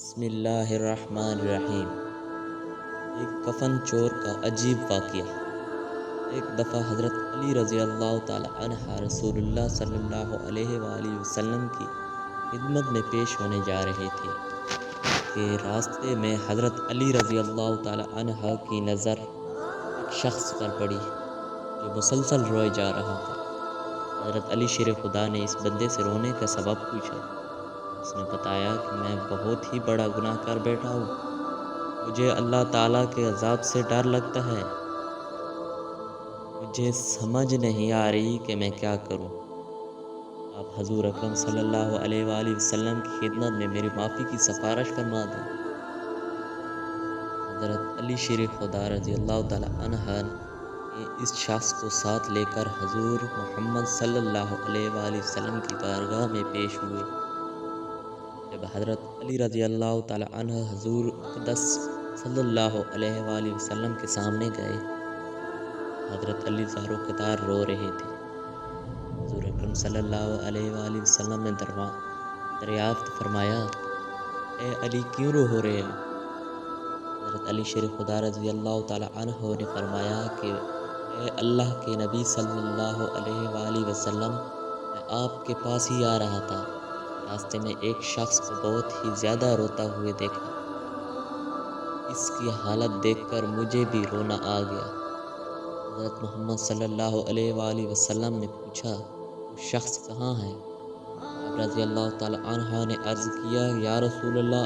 بسم اللہ الرحمن الرحیم۔ ایک کفن چور کا عجیب واقعہ۔ ایک دفعہ حضرت علی رضی اللہ تعالی عنہ رسول اللہ صلی اللہ علیہ وآلہ وسلم کی خدمت میں پیش ہونے جا رہے تھے کہ راستے میں حضرت علی رضی اللہ تعالی عنہ کی نظر ایک شخص پر پڑی جو مسلسل روئے جا رہا تھا۔ حضرت علی شیر خدا نے اس بندے سے رونے کا سبب پوچھا۔ اس نے بتایا کہ میں بہت ہی بڑا گناہ کر بیٹھا ہوں، مجھے اللہ تعالیٰ کے عذاب سے ڈر لگتا ہے، مجھے سمجھ نہیں آ رہی کہ میں کیا کروں۔ آپ حضور اکرم صلی اللہ علیہ وآلہ وسلم کی خدمت میں میری معافی کی سفارش فرما دیں۔ حضرت علی شیر خدا رضی اللہ تعالی عنہ نے اس شخص کو ساتھ لے کر حضور محمد صلی اللہ علیہ وآلہ وسلم کی بارگاہ میں پیش ہوئے۔ جب حضرت علی رضی اللہ تعالی عنہ حضور اقدس صلی اللہ علیہ وآلہ وسلم کے سامنے گئے، حضرت علی زار و قطار رو رہے تھے۔ حضور اکرم صلی اللہ علیہ وآلہ وسلم نے دریافت فرمایا، اے علی کیوں رو رہے ہو؟ حضرت علی شیر خدا رضی اللہ تعالی عنہ نے فرمایا کہ اے اللہ کے نبی صلی اللہ علیہ وآلہ وسلم، میں آپ کے پاس ہی آ رہا تھا، راستے میں ایک شخص کو بہت ہی زیادہ روتا ہوئے دیکھا، اس کی حالت دیکھ کر مجھے بھی رونا آ گیا۔ حضرت محمد صلی اللہ علیہ وآلہ وسلم نے پوچھا، وہ شخص کہاں ہے؟ آپ رضی اللہ تعالی عنہ نے عرض کیا، یا رسول اللہ،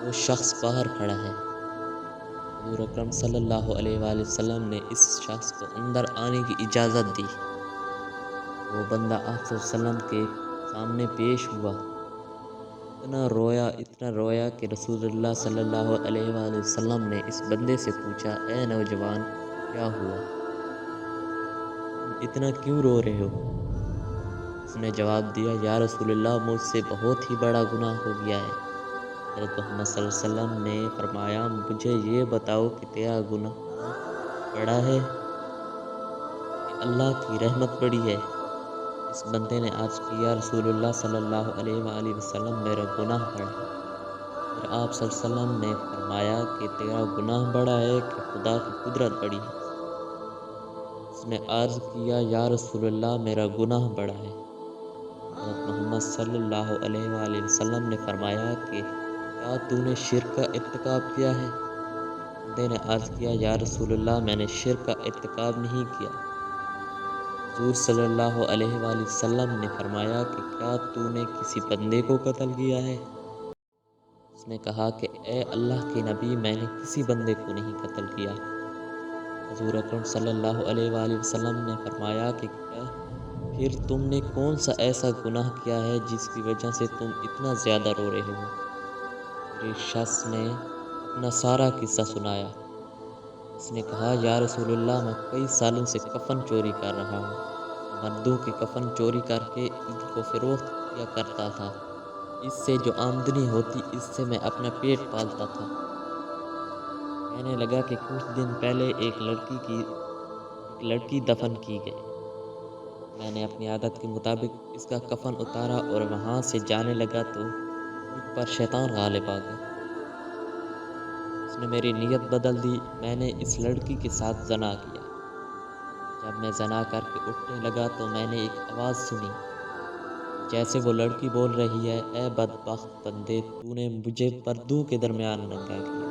وہ شخص باہر کھڑا ہے۔ حضور اکرم صلی اللہ علیہ وآلہ وسلم نے اس شخص کو اندر آنے کی اجازت دی۔ وہ بندہ آپ صلی اللہ علیہ وسلم کے سامنے پیش ہوا، اتنا رویا کہ رسول اللہ صلی اللہ علیہ وآلہ وسلم نے اس بندے سے پوچھا، اے نوجوان، کیا ہوا؟ تم اتنا کیوں رو رہے ہو؟ اس نے جواب دیا، یا رسول اللہ، مجھ سے بہت ہی بڑا گناہ ہو گیا ہے۔ حضرت محمد صلی اللہ علیہ وسلم نے فرمایا، مجھے یہ بتاؤ کہ تیرا گناہ بڑا ہے کہ اللہ کی رحمت بڑی ہے؟ اس بندے نے عرض کیا، رسول اللہ صلی اللہ علیہ وآلہ وسلم، میرا گناہ بڑا ہے۔ پھر آپ صلی اللہ علیہ وسلم نے فرمایا کہ تیرا گناہ بڑا ہے کہ خدا کی قدرت بڑی ہے؟ اس نے عرض کیا، یا رسول اللہ، میرا گناہ بڑا ہے۔ حضرت محمد صلی اللہ علیہ وآلہ وسلم نے فرمایا کہ کیا تو نے شرک کا ارتکاب کیا ہے؟ بندے نے عرض کیا، یا رسول اللہ، میں نے شرک کا ارتکاب نہیں کیا۔ حضور صلی اللہ علیہ وآلہ وسلم نے فرمایا کہ کیا تو نے کسی بندے کو قتل کیا ہے؟ اس نے کہا کہ اے اللہ کے نبی، میں نے کسی بندے کو نہیں قتل کیا۔ حضور اکرم صلی اللہ علیہ وآلہ وسلم نے فرمایا کہ کیا پھر تم نے کون سا ایسا گناہ کیا ہے جس کی وجہ سے تم اتنا زیادہ رو رہے ہو؟ پھر اس شخص نے اپنا سارا قصہ سنایا۔ اس نے کہا، یا رسول اللہ، میں کئی سالوں سے کفن چوری کر رہا ہوں، مردوں کے کفن چوری کر کے ان کو فروخت کیا کرتا تھا، اس سے جو آمدنی ہوتی اس سے میں اپنا پیٹ پالتا تھا۔ کہنے لگا کہ کچھ دن پہلے ایک لڑکی دفن کی گئی، میں نے اپنی عادت کے مطابق اس کا کفن اتارا اور وہاں سے جانے لگا تو مجھ پر شیطان غالب آ گیا۔ اس نے میری نیت بدل دی، میں نے اس لڑکی کے ساتھ زنا کیا۔ جب میں زنا کر کے اٹھنے لگا تو میں نے ایک آواز سنی جیسے وہ لڑکی بول رہی ہے، اے بدبخت بندے، تو نے مجھے پردوں کے درمیان ننگا کیا،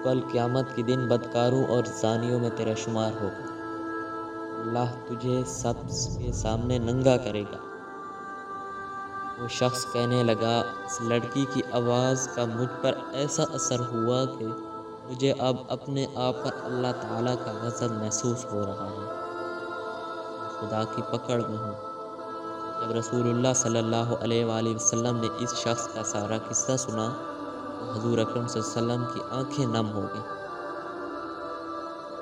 کل قیامت کے دن بدکاروں اور زانیوں میں تیرا شمار ہوگا، اللہ تجھے سب کے سامنے ننگا کرے گا۔ وہ شخص کہنے لگا، اس لڑکی کی آواز کا مجھ پر ایسا اثر ہوا کہ مجھے اب اپنے آپ پر اللہ تعالیٰ کا غضب محسوس ہو رہا ہے، میں خدا کی پکڑ میں ہوں۔ جب رسول اللہ صلی اللہ علیہ وآلہ وسلم نے اس شخص کا سارا قصہ سنا تو حضور اکرم صلی اللہ علیہ وسلم کی آنکھیں نم ہو گئیں۔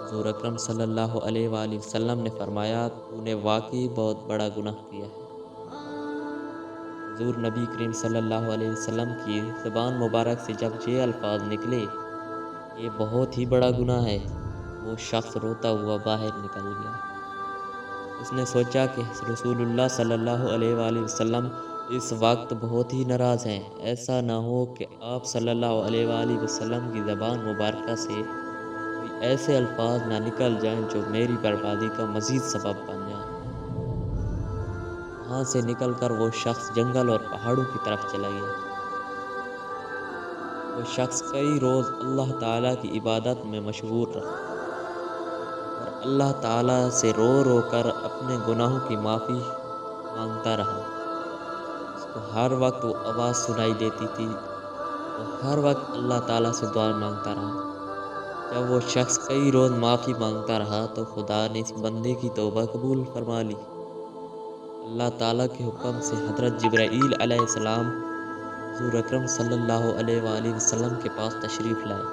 حضور اکرم صلی اللہ علیہ وآلہ وسلم نے فرمایا، تو نے واقعی بہت بڑا گناہ کیا ہے۔ حضور نبی کریم صلی اللہ علیہ وسلم کی زبان مبارک سے جب یہ الفاظ نکلے، یہ بہت ہی بڑا گناہ ہے، وہ شخص روتا ہوا باہر نکل گیا۔ اس نے سوچا کہ رسول اللہ صلی اللہ علیہ وآلہ وسلم اس وقت بہت ہی ناراض ہیں، ایسا نہ ہو کہ آپ صلی اللہ علیہ وآلہ وسلم کی زبان مبارکہ سے کوئی ایسے الفاظ نہ نکل جائیں جو میری بربادی کا مزید سبب بن جائیں۔ وہاں سے نکل کر وہ شخص جنگل اور پہاڑوں کی طرف چلا گیا۔ وہ شخص کئی روز اللہ تعالیٰ کی عبادت میں مشغول رہا اور اللہ تعالیٰ سے رو رو کر اپنے گناہوں کی معافی مانگتا رہا۔ اس کو ہر وقت وہ آواز سنائی دیتی تھی، وہ ہر وقت اللہ تعالیٰ سے دعا مانگتا رہا۔ جب وہ شخص کئی روز معافی مانگتا رہا تو خدا نے اس بندے کی توبہ قبول فرما لی۔ اللہ تعالیٰ کے حکم سے حضرت جبرائیل علیہ السلام حضور اکرم صلی اللہ علیہ وآلہ وسلم کے پاس تشریف لائے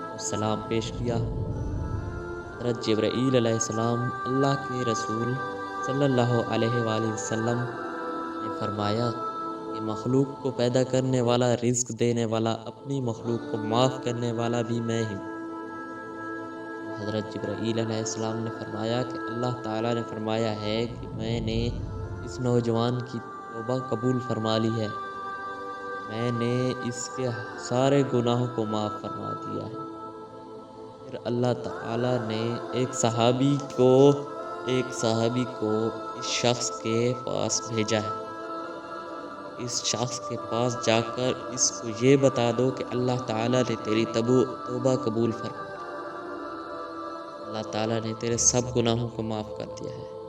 اور سلام پیش کیا۔ حضرت جبرائیل علیہ السلام اللہ کے رسول صلی اللہ علیہ وآلہ وسلم نے فرمایا کہ مخلوق کو پیدا کرنے والا، رزق دینے والا، اپنی مخلوق کو معاف کرنے والا بھی میں ہوں۔ حضرت جبرائیل علیہ السلام نے فرمایا کہ اللہ تعالیٰ نے فرمایا ہے کہ میں نے اس نوجوان کی توبہ قبول فرما لی ہے، میں نے اس کے سارے گناہوں کو معاف فرما دیا ہے۔ پھر اللہ تعالیٰ نے ایک صحابی کو اس شخص کے پاس بھیجا ہے، اس شخص کے پاس جا کر اس کو یہ بتا دو کہ اللہ تعالیٰ نے تیری توبہ قبول فرما لی، اللہ تعالیٰ نے تیرے سب گناہوں کو معاف کر دیا ہے۔